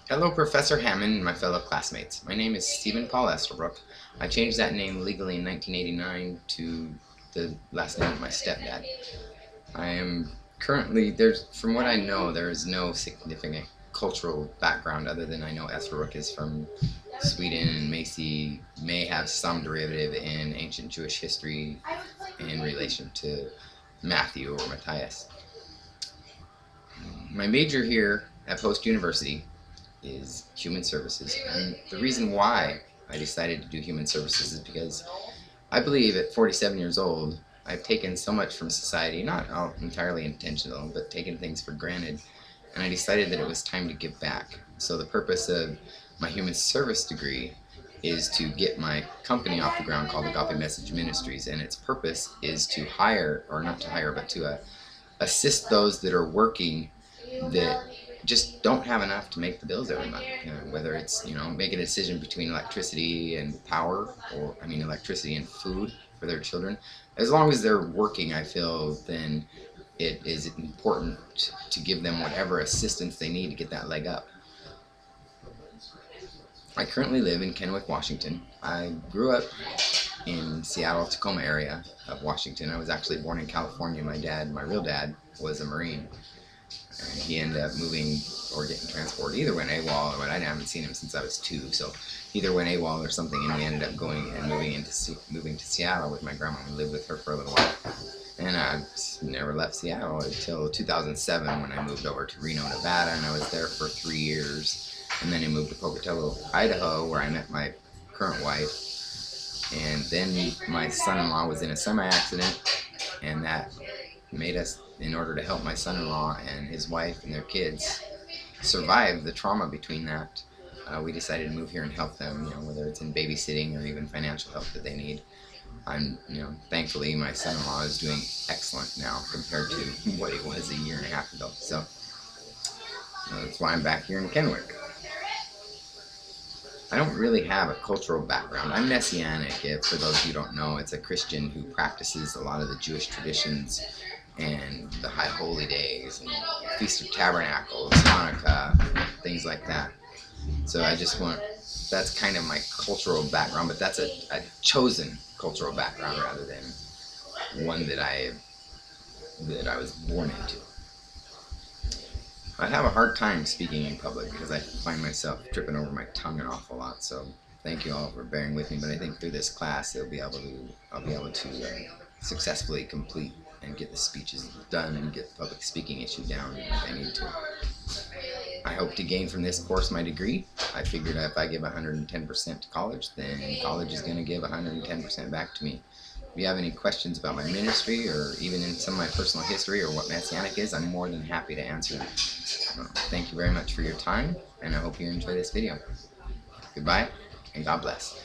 Hello, Professor Hammond and my fellow classmates. My name is Stephen Paul Estabrook. I changed that name legally in 1989 to the last name of my stepdad. I am currently, from what I know, there is no significant cultural background other than I know Estabrook is from Sweden and Macy may have some derivative in ancient Jewish history in relation to Matthew or Matthias. My major here at Post University is human services, and the reason why I decided to do human services is because I believe at 47 years old I've taken so much from society, not all entirely intentional, but taken things for granted, and I decided that it was time to give back. So the purpose of my human service degree is to get my company off the ground called Agape Message Ministries, and its purpose is to hire, or not to hire, but to assist those that are working that just don't have enough to make the bills every month. Whether it's making a decision between electricity and power, or electricity and food for their children. As long as they're working, I feel then it is important to give them whatever assistance they need to get that leg up. I currently live in Kennewick, Washington. I grew up in Seattle, Tacoma area of Washington. I was actually born in California. My real dad, was a Marine. And he ended up moving or getting transported. Either went AWOL or what. I haven't seen him since I was 2, so either went AWOL or something, and we ended up going and moving to Seattle with my grandma. We lived with her for a little while, and I never left Seattle until 2007 when I moved over to Reno, Nevada, and I was there for 3 years. And then I moved to Pocatello, Idaho, where I met my current wife. And then my son-in-law was in a semi-accident, and that made us, in order to help my son-in-law and his wife and their kids survive the trauma between that, we decided to move here and help them, whether it's in babysitting or even financial help that they need. Thankfully my son-in-law is doing excellent now compared to what he was a year and a half ago. So that's why I'm back here in Kennewick. I don't really have a cultural background. I'm Messianic. For those who don't know, it's a Christian who practices a lot of the Jewish traditions and the High Holy Days and Feast of Tabernacles, Hanukkah, things like that. So that's kind of my cultural background, but that's a chosen cultural background rather than one that I was born into. I have a hard time speaking in public because I find myself tripping over my tongue an awful lot. So thank you all for bearing with me. But I think through this class, I'll be able to successfully complete and get the speeches done and get the public speaking issue down if I need to. I hope to gain from this course my degree. I figured if I give 110% to college, then college is going to give 110% back to me. If you have any questions about my ministry or even in some of my personal history or what Messianic is, I'm more than happy to answer them. Thank you very much for your time, and I hope you enjoy this video. Goodbye, and God bless.